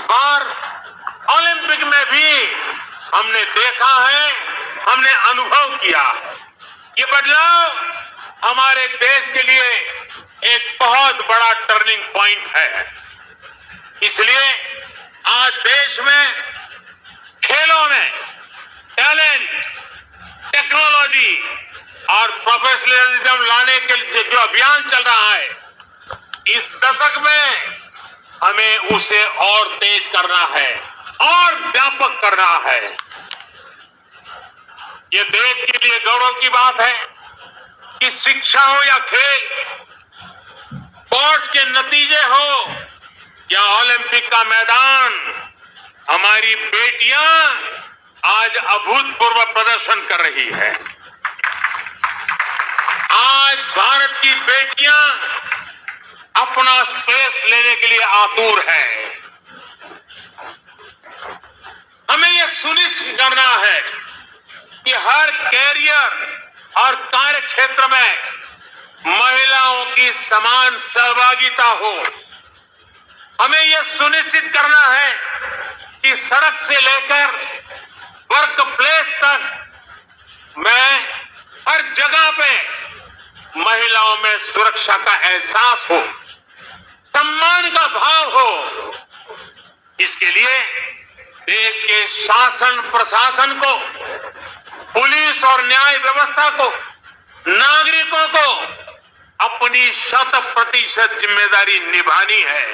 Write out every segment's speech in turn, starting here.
बार Olympic में भी हमने देखा है, हमने अनुभव किया। ये बदलाव हमारे देश के लिए एक बहुत बड़ा टर्निंग पॉइंट है। इसलिए आज देश में खेलों में टैलेंट, टेक्नोलॉजी और प्रोफेशनलिज्म लाने के लिए जो अभियान चल रहा है, इस दशक में हमें उसे और तेज करना है और व्यापक करना है। ये देश के लिए गौरव की बात है कि शिक्षा हो या खेल, स्पोर्ट्स के नतीजे हो या ओलंपिक का मैदान, हमारी बेटियां आज अभूतपूर्व प्रदर्शन कर रही है। आज भारत की बेटियां अपना स्पेस लेने के लिए आतुर है। हमें यह सुनिश्चित करना है कि हर कैरियर और कार्य क्षेत्र में महिलाओं की समान सहभागिता हो। हमें यह सुनिश्चित करना है कि सड़क से लेकर वर्क प्लेस तक में हर जगह पे महिलाओं में सुरक्षा का एहसास हो, सम्मान का भाव हो। इसके लिए देश के शासन प्रशासन को, पुलिस और न्याय व्यवस्था को, नागरिकों को अपनी 100% जिम्मेदारी निभानी है।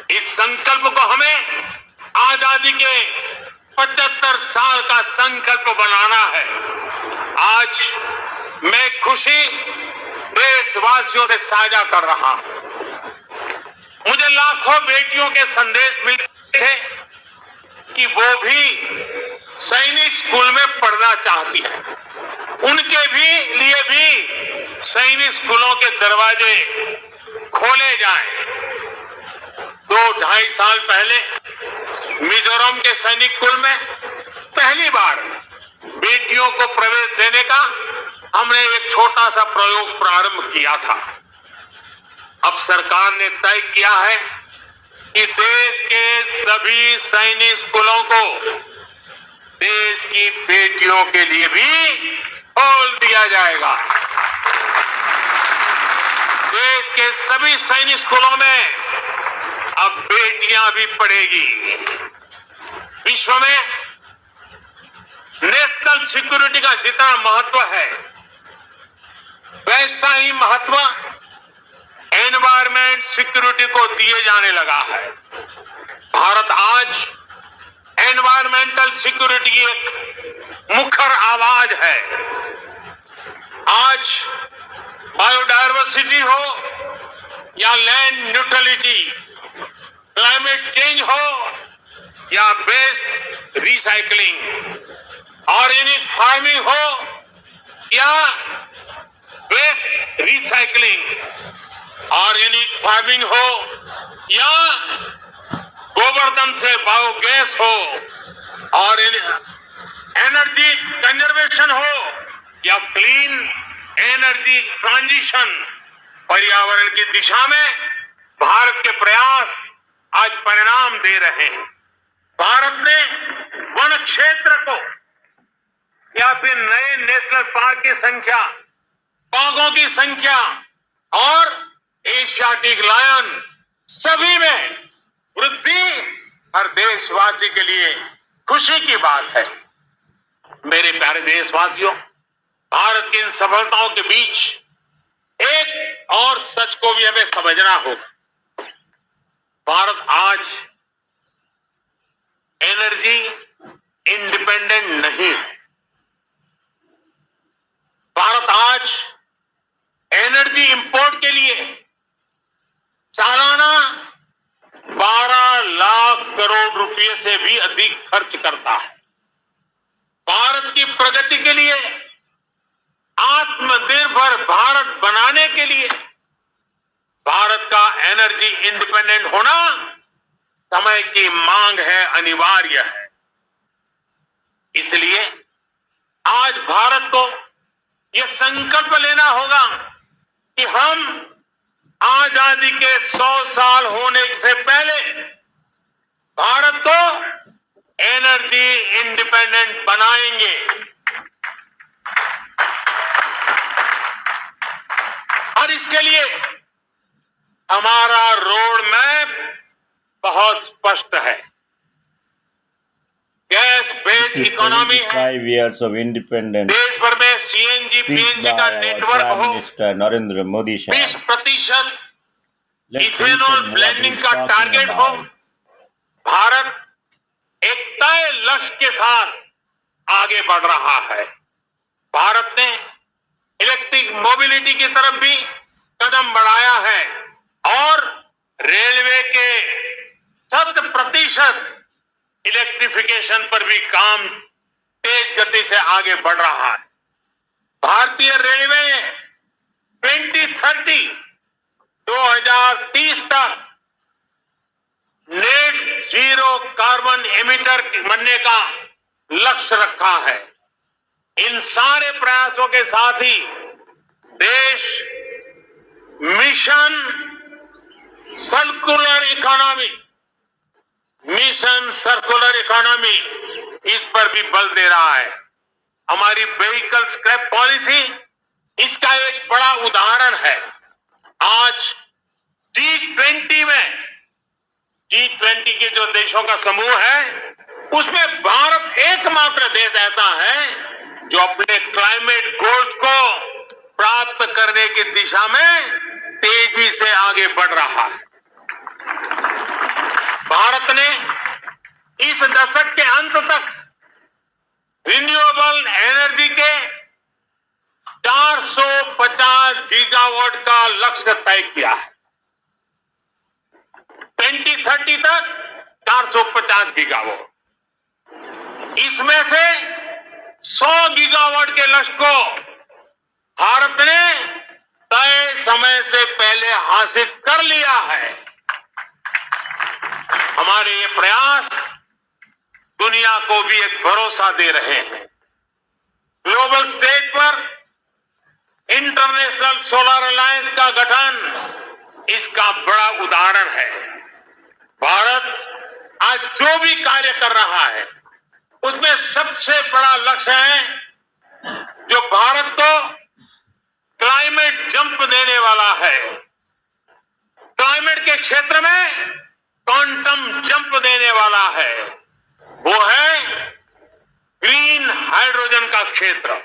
इस संकल्प को हमें आजादी के 75 साल का संकल्प बनाना है। आज मैं खुशी देशवासियों से साझा कर रहा हूं। मुझे लाखों बेटियों के संदेश मिलते थे कि वो भी सैनिक स्कूल में पढ़ना चाहती है। उनके भी लिए भी सैनिक स्कूलों के दरवाजे खोले जाएं। 2-2.5 साल पहले मिजोरम के सैनिक स्कूल में पहली बार बेटियों को प्रवेश देने का हमने एक छोटा सा प्रयोग प्रारंभ किया था। अब सरकार ने तय किया है कि देश के सभी सैनिक स्कूलों को देश की बेटियों के लिए भी खोल दिया जाएगा। देश के सभी सैनिक स्कूलों में अब बेटियां भी पढ़ेगी। विश्व में नेशनल सिक्योरिटी का जितना महत्व है, वैसा ही महत्व एनवायरमेंट सिक्योरिटी को दिए जाने लगा है। भारत आज एनवायरमेंटल सिक्योरिटी की एक मुखर आवाज है। आज बायोडायवर्सिटी हो या लैंड न्यूट्रलिटी, क्लाइमेट चेंज हो या वेस्ट रिसाइकलिंग, ऑर्गेनिक फार्मिंग हो या वेस्ट रिसाइकलिंग, ऑर्गेनिक फार्मिंग हो या गोबरधन से बायोगैस हो और एनर्जी कंजर्वेशन हो या क्लीन एनर्जी ट्रांजिशन, पर्यावरण की दिशा में भारत के प्रयास आज परिणाम दे रहे हैं। भारत ने वन क्षेत्र को या फिर नए नेशनल पार्क की संख्या, बाघों की संख्या और एशियाटिक लायन सभी में वृद्धि हर देशवासी के लिए खुशी की बात है। मेरे प्यारे देशवासियों, भारत की इन सफलताओं के बीच एक और सच को भी हमें समझना होगा। भारत आज एनर्जी इंडिपेंडेंट नहीं है। भारत आज एनर्जी इंपोर्ट के लिए सालाना 12 लाख करोड़ रुपए से भी अधिक खर्च करता है। भारत की प्रगति के लिए, आत्मनिर्भर भारत बनाने के लिए भारत का एनर्जी इंडिपेंडेंट होना समय की मांग है, अनिवार्य है। इसलिए आज भारत को यह संकल्प लेना होगा कि हम आजादी के 100 साल होने से पहले मोबिलिटी इंडिपेंडेंट बनाएंगे। और इसके लिए हमारा रोड मैप बहुत स्पष्ट है। गैस बेस्ड इकोनॉमी है, 5 years of independence देश भर में सीएनजी speech पीएनजी by का our नेटवर्क Prime हो, Minister Narendra Modi sir. 20% Let's ethanol listen what blending he's का talking टारगेट हो। about. भारत एक तय लक्ष्य के साथ आगे बढ़ रहा है। भारत ने इलेक्ट्रिक मोबिलिटी की तरफ भी कदम बढ़ाया है और रेलवे के 100% इलेक्ट्रिफिकेशन पर भी काम तेज गति से आगे बढ़ रहा है। भारतीय रेलवे ने 2030 तक नेट जीरो कार्बन एमिटर बनने का लक्ष्य रखा है। इन सारे प्रयासों के साथ ही देश मिशन सर्कुलर इकोनॉमी इस पर भी बल दे रहा है। हमारी व्हीकल स्क्रैप पॉलिसी इसका एक बड़ा उदाहरण है। आज G20 के जो देशों का समूह है उसमें भारत एकमात्र देश ऐसा है जो अपने क्लाइमेट गोल्स को प्राप्त करने की दिशा में तेजी से आगे बढ़ रहा है। भारत ने इस दशक के अंत तक रिन्यूएबल एनर्जी के 450 गीगावाट का लक्ष्य तय किया है। 2030 तक 450 गीगावाट, इसमें से 100 गीगावाट के लक्ष्य को भारत ने तय समय से पहले हासिल कर लिया है। हमारे ये प्रयास दुनिया को भी एक भरोसा दे रहे हैं। ग्लोबल स्टेज पर इंटरनेशनल सोलर अलायंस का गठन इसका बड़ा उदाहरण है। भारत आज जो भी कार्य कर रहा है उसमें सबसे बड़ा लक्ष्य है जो भारत को क्लाइमेट जंप देने वाला है। क्लाइमेट के क्षेत्र में क्वांटम जंप देने वाला है, वो है ग्रीन हाइड्रोजन का क्षेत्र।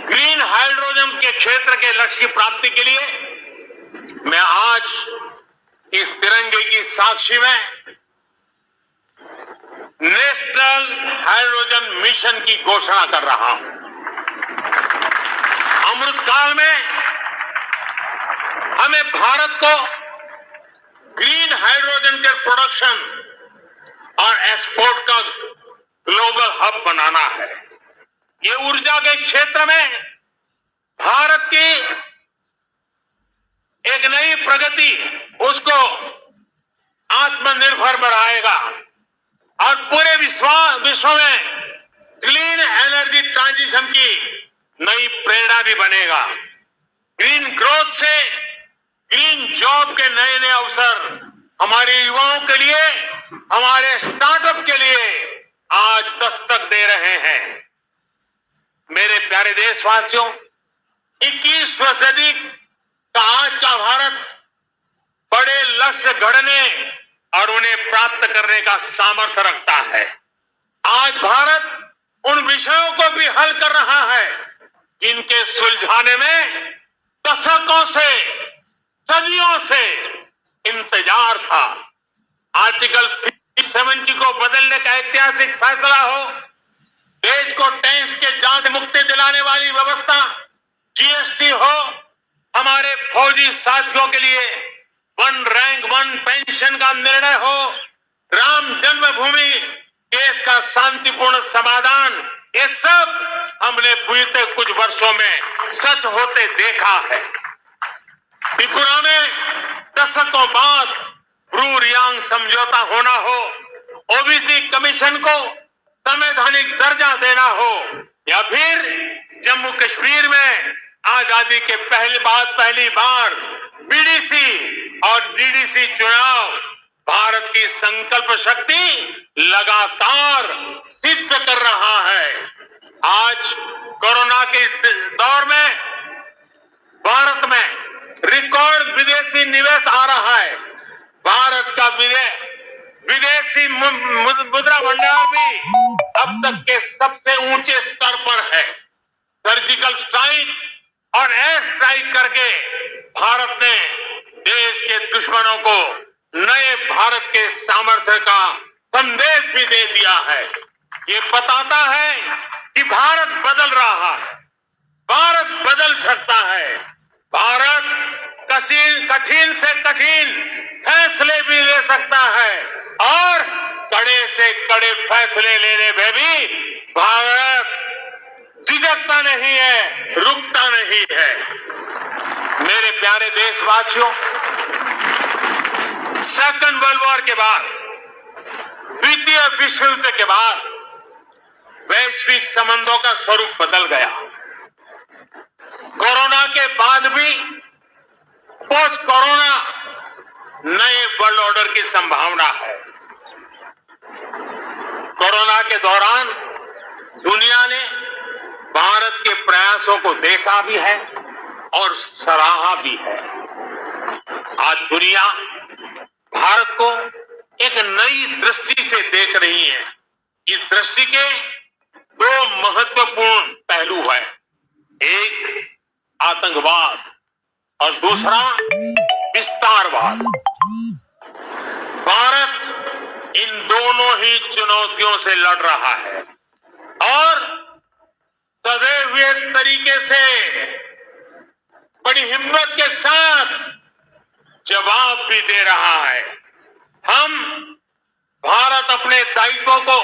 ग्रीन हाइड्रोजन के क्षेत्र के लक्ष्य की प्राप्ति के लिए मैं आज इस तिरंगे की साक्षी में नेशनल हाइड्रोजन मिशन की घोषणा कर रहा हूं। अमृतकाल में हमें भारत को ग्रीन हाइड्रोजन के प्रोडक्शन और एक्सपोर्ट का ग्लोबल हब बनाना है। ये ऊर्जा के क्षेत्र में भारत की एक नई प्रगति उसको आत्मनिर्भर बनाएगा और पूरे विश्व में क्लीन एनर्जी ट्रांजिशन की नई प्रेरणा भी बनेगा। ग्रीन ग्रोथ से ग्रीन जॉब के नए नए अवसर हमारे युवाओं के लिए, हमारे स्टार्टअप के लिए आज दस्तक दे रहे हैं। मेरे प्यारे देशवासियों, 21वीं सदी का आज का भारत बड़े लक्ष्य गढ़ने और उन्हें प्राप्त करने का सामर्थ्य रखता है। आज भारत उन विषयों को भी हल कर रहा है जिनके सुलझाने में दशकों से, सदियों से इंतजार था। आर्टिकल 370 को बदलने का ऐतिहासिक फैसला हो, देश को टैक्स के जांच मुक्ति दिलाने वाली व्यवस्था, जीएसटी हो, हमारे फौजी साथियों के लिए 1 रैंक 1 पेंशन का निर्णय हो, राम जन्मभूमि केस का शांतिपूर्ण समाधान, ये सब हमने बीते कुछ वर्षों में सच होते देखा है। त्रिपुरा में दशकों बाद ब्रू रियांग समझौता होना हो, ओबीसी कमीशन को संवैधानिक दर्जा देना हो, या फिर जम्मू कश्मीर में आजादी के पहली बार बीडीसी और डीडीसी चुनाव भारत की संकल्प शक्ति लगातार सिद्ध कर रहा है। आज कोरोना के दौर में भारत में रिकॉर्ड विदेशी निवेश आ रहा है। भारत का विदेशी मुद्रा भंडार भी अब तक के सबसे ऊंचे स्तर पर है। सर्जिकल स्ट्राइक और एयर स्ट्राइक करके भारत ने देश के दुश्मनों को नए भारत के सामर्थ्य का संदेश भी दे दिया है। ये बताता है कि भारत बदल रहा है, भारत बदल सकता है। भारत कठिन से कठिन फैसले भी ले सकता है और कड़े से कड़े फैसले लेने में भी भारत झिझकता नहीं है, रुकता नहीं है। मेरे प्यारे देशवासियों, सेकंड वर्ल्ड वॉर के बाद, द्वितीय विश्व युद्ध के बाद वैश्विक संबंधों का स्वरूप बदल गया। कोरोना के बाद भी पोस्ट कोरोना नए वर्ल्ड ऑर्डर की संभावना है। कोरोना के दौरान दुनिया ने भारत के प्रयासों को देखा भी है और सराहा भी है। आज दुनिया भारत को एक नई दृष्टि से देख रही है। इस दृष्टि के दो महत्वपूर्ण पहलू हैं, एक आतंकवाद और दूसरा विस्तारवाद। भारत इन दोनों ही चुनौतियों से लड़ रहा है और सदैव हुए तरीके से बड़ी हिम्मत के साथ जवाब भी दे रहा है। हम भारत अपने दायित्वों को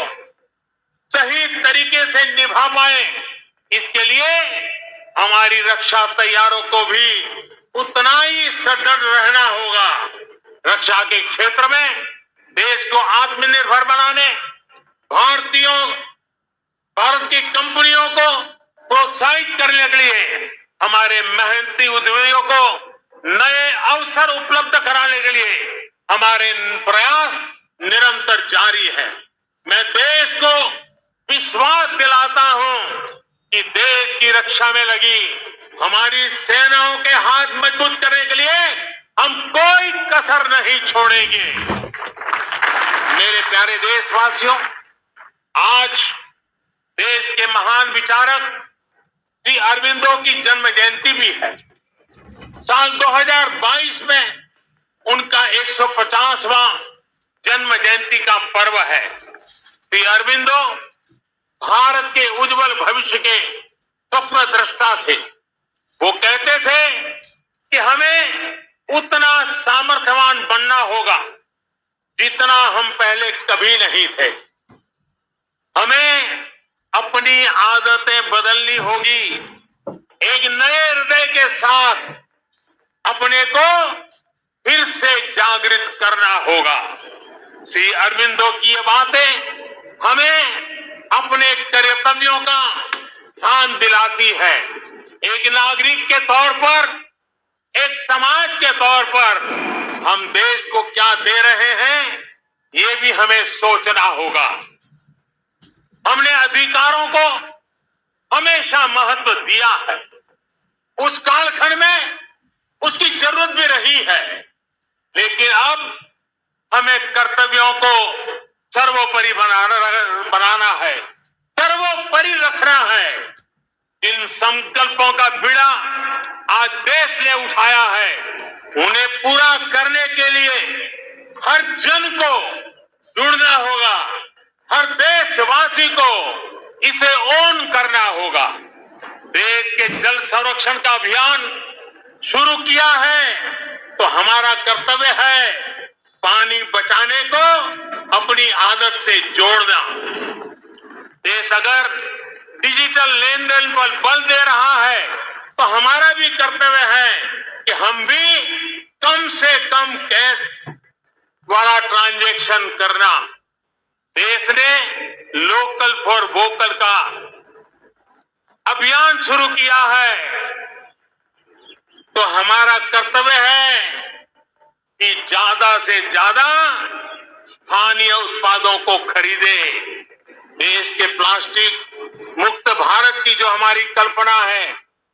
सही तरीके से निभा पाए, इसके लिए हमारी रक्षा तैयारों को भी उतना ही सजग रहना होगा। रक्षा के क्षेत्र में देश को आत्मनिर्भर बनाने, भारत की कंपनियों को प्रोत्साहित करने के लिए, हमारे मेहनती उद्यमियों को नए अवसर उपलब्ध कराने के लिए हमारे प्रयास निरंतर जारी है। मैं देश को विश्वास दिलाता हूं कि देश की रक्षा में लगी हमारी सेनाओं के हाथ मजबूत करने के लिए हम कोई कसर नहीं छोड़ेंगे। मेरे प्यारे देशवासियों, आज देश के महान विचारक श्री अरविंदो की जन्म जयंती भी है। साल 2022 में उनका 150वां जन्म जयंती का पर्व है। श्री अरविंदो भारत के उज्जवल भविष्य के स्वप्न दृष्टा थे। वो कहते थे कि हमें उतना सामर्थ्यवान बनना होगा जितना हम पहले कभी नहीं थे। हमें अपनी आदतें बदलनी होगी, एक नए हृदय के साथ अपने को फिर से जागृत करना होगा। श्री अरविंदो की ये बातें हमें अपने कर्तव्यों का ध्यान दिलाती है। एक नागरिक के तौर पर, एक समाज के तौर पर हम देश को क्या दे रहे हैं, ये भी हमें सोचना होगा। हमने अधिकारों को हमेशा महत्व दिया है। उस कालखंड में उसकी जरूरत भी रही है, लेकिन अब हमें कर्तव्यों को सर्वोपरि बनाना है, सर्वोपरि रखना है। इन संकल्पों का बीड़ा आज देश ने उठाया है, उन्हें पूरा करने के लिए हर जन को जुड़ना होगा, हर देशवासी को इसे ओन करना होगा। देश के जल संरक्षण का अभियान शुरू किया है तो हमारा कर्तव्य है पानी बचाने को अपनी आदत से जोड़ना। देश अगर डिजिटल लेन देन पर बल दे रहा है तो हमारा भी कर्तव्य है कि हम भी कम से कम कैश वाला ट्रांजैक्शन करना। देश ने लोकल फॉर वोकल का अभियान शुरू किया है। तो हमारा कर्तव्य है कि ज्यादा से ज्यादा स्थानीय उत्पादों को खरीदे। देश के प्लास्टिक मुक्त भारत की जो हमारी कल्पना है,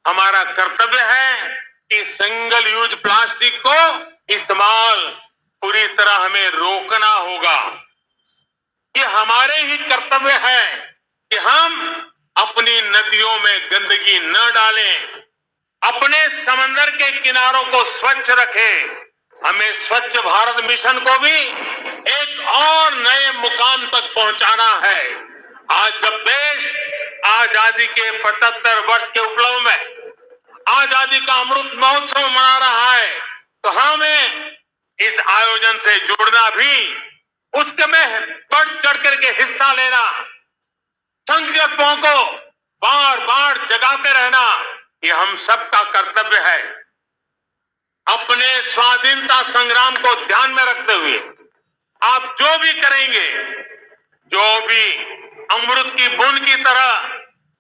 हमारा कर्तव्य है कि सिंगल यूज प्लास्टिक को इस्तेमाल पूरी तरह हमें रोकना होगा। ये हमारे ही कर्तव्य है कि हम अपनी नदियों में गंदगी न डालें, अपने समंदर के किनारों को स्वच्छ रखें। हमें स्वच्छ भारत मिशन को भी एक और नए मुकाम तक पहुंचाना है। आज जब देश आजादी के 75 वर्ष के उपलक्ष्य में आजादी का अमृत महोत्सव मना रहा है, तो हमें इस आयोजन से जुड़ना भी, उसके में बढ़ चढ़ करके हिस्सा लेना, संकल्पों को बार बार जगाते रहना, ये हम सबका कर्तव्य है। अपने स्वाधीनता संग्राम को ध्यान में रखते हुए आप जो भी करेंगे, जो भी अमृत की बूंद की तरह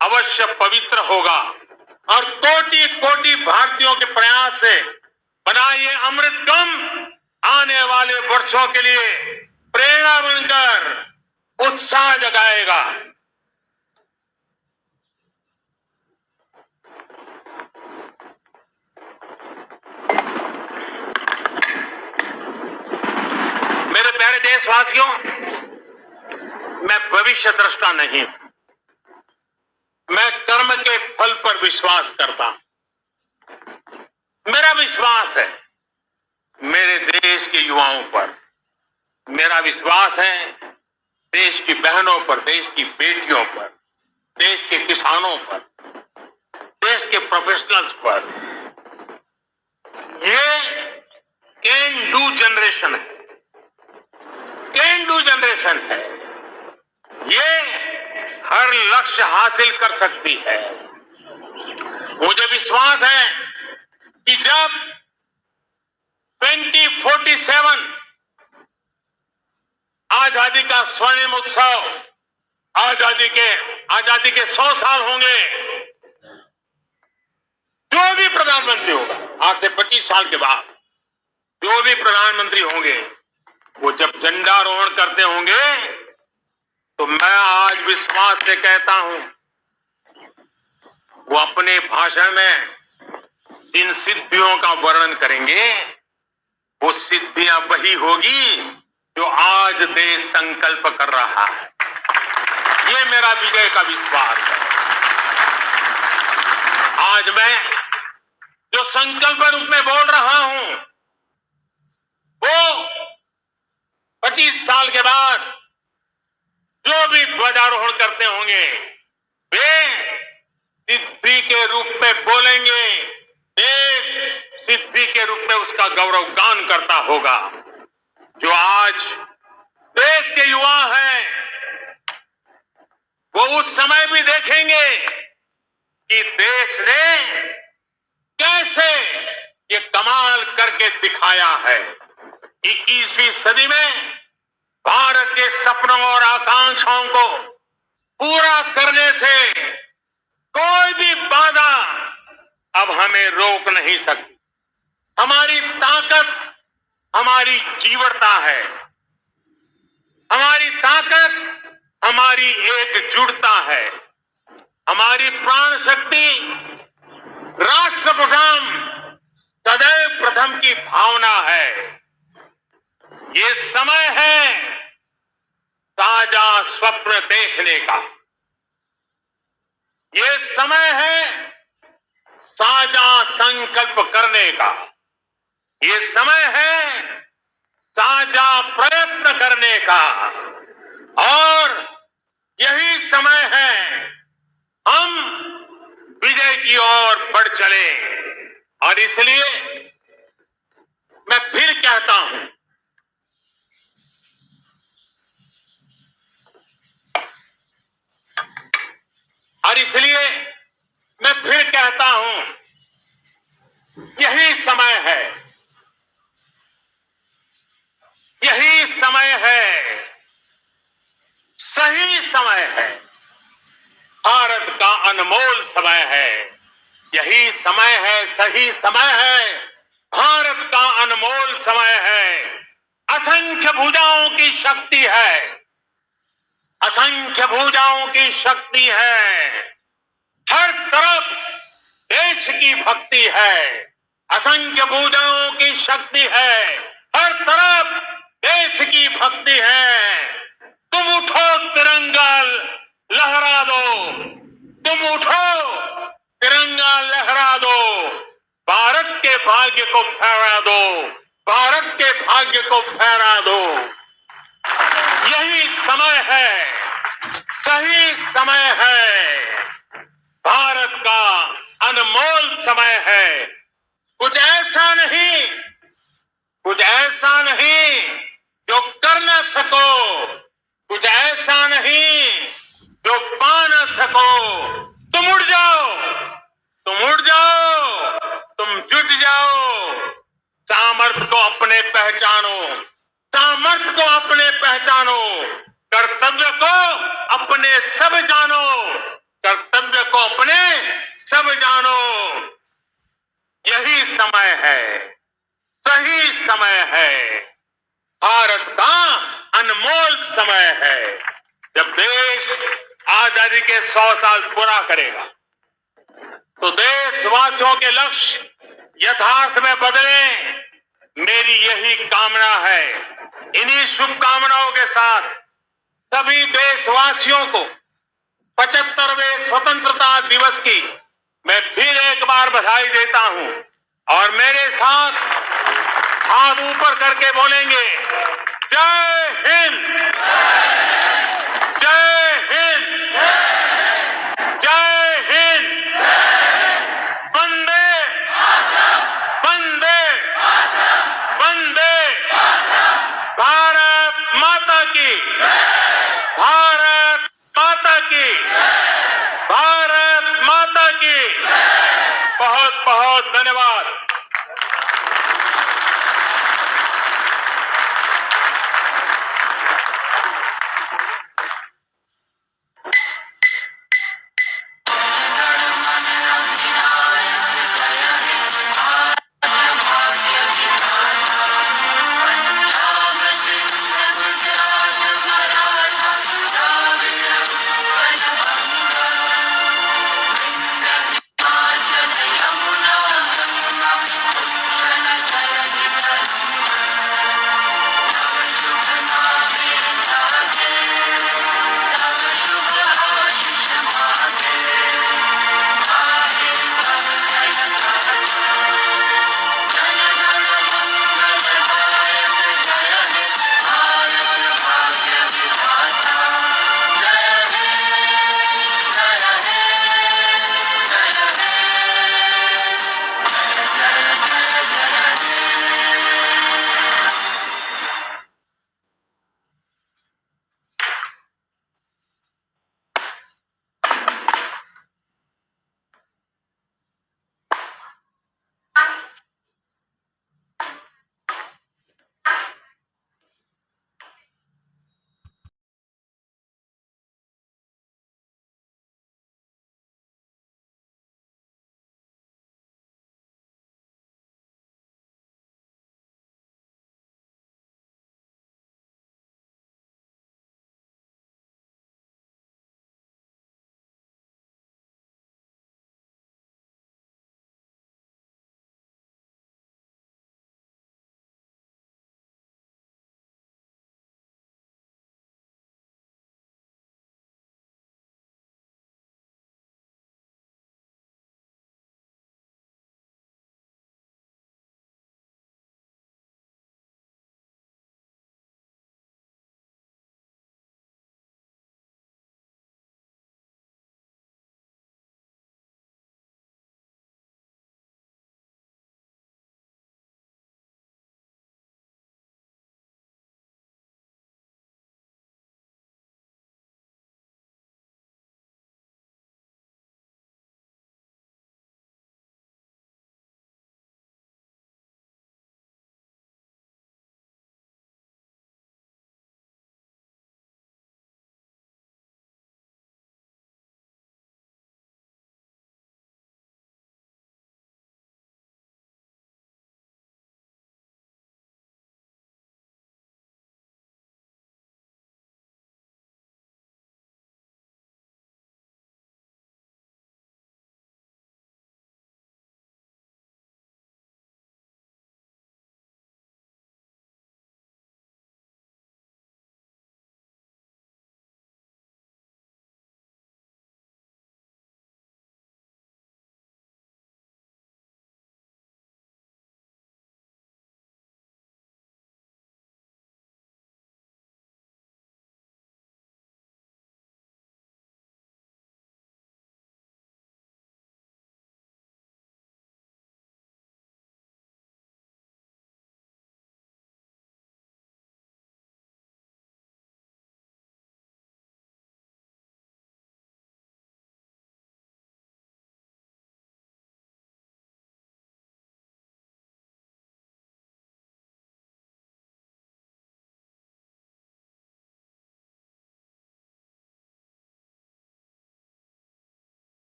अवश्य पवित्र होगा। और कोटि कोटि भारतीयों के प्रयास से बना ये अमृत कम आने वाले वर्षों के लिए प्रेरणा बनकर उत्साह जगाएगा। मेरे प्यारे देशवासियों, मैं भविष्य दृष्टा नहीं, मैं कर्म के फल पर विश्वास करता हूं। मेरा विश्वास है मेरे देश के युवाओं पर, मेरा विश्वास है देश की बहनों पर, देश की बेटियों पर, देश के किसानों पर, देश के प्रोफेशनल्स पर। ये कैन डू जनरेशन है, कैन डू जनरेशन है। ये हर लक्ष्य हासिल कर सकती है। मुझे विश्वास है कि जब 2047 आजादी का स्वर्णिम उत्सव, आजादी के 100 साल होंगे, जो भी प्रधानमंत्री होगा आज से 25 साल के बाद, जो भी प्रधानमंत्री होंगे, वो जब झंडारोहण करते होंगे, तो मैं आज विश्वास से कहता हूं, वो अपने भाषण में जिन सिद्धियों का वर्णन करेंगे, वो सिद्धियां वही होगी जो आज देश संकल्प कर रहा है। ये मेरा विजय का विश्वास है। आज मैं जो संकल्प रूप में बोल रहा हूं, वो 25 साल के बाद जो भी ध्वजारोहण करते होंगे, वे सिद्धि के रूप में बोलेंगे। देश सिद्धि के रूप में उसका गौरव गान करता होगा। जो आज देश के युवा हैं, वो उस समय भी देखेंगे कि देश ने कैसे ये कमाल करके दिखाया है। 21वीं सदी में भारत के सपनों और आकांक्षाओं को पूरा करने से कोई भी बाधा अब हमें रोक नहीं सकती। हमारी ताकत हमारी जीवटता है, हमारी ताकत हमारी एकजुटता है, हमारी प्राण शक्ति राष्ट्र प्रथम, सदैव प्रथम की भावना है। ये समय है ताजा स्वप्न देखने का, ये समय है साझा संकल्प करने का, ये समय है साझा प्रयत्न करने का, और यही समय है हम विजय की ओर बढ़ चले। और इसलिए मैं फिर कहता हूं, यही समय है, यही समय है, सही समय है, भारत का अनमोल समय है। यही समय है, सही समय है, भारत का अनमोल समय है। असंख्य भुजाओं की शक्ति है, असंख्य भुजाओं की शक्ति है। हर तरफ देश की भक्ति है, असंख्य भुजाओं की शक्ति है। हर तरफ देश की भक्ति है। तुम उठो, तिरंगा लहरा दो, तुम उठो, तिरंगा लहरा दो, भारत के भाग्य को फहरा दो, भारत के भाग्य को फहरा दो। यही समय है, सही समय है, भारत का अनमोल समय है। कुछ ऐसा नहीं, कुछ ऐसा नहीं जो कर न सको, कुछ ऐसा नहीं जो पा न सको। तुम उड़ जाओ, तुम उड़ जाओ, तुम जुट जाओ। सामर्थ्य को अपने पहचानो, सामर्थ्य को अपने पहचानो, कर्तव्य को अपने सब जानो, कर्तव्य को अपने सब जानो। यही समय है, सही समय है, भारत का अनमोल समय है। जब देश आजादी के 100 साल पूरा करेगा तो देशवासियों के लक्ष्य यथार्थ में बदले, मेरी यही कामना है। इन्हीं शुभकामनाओं के साथ सभी देशवासियों को 75वें स्वतंत्रता दिवस की मैं फिर एक बार बधाई देता हूं। और मेरे साथ हाथ ऊपर करके बोलेंगे, जय हिंद, जय हिंद, जय हिंद, वंदे वंदे वंदे, भारत माता की, भारत माता की, भारत माता की। बहुत बहुत धन्यवाद।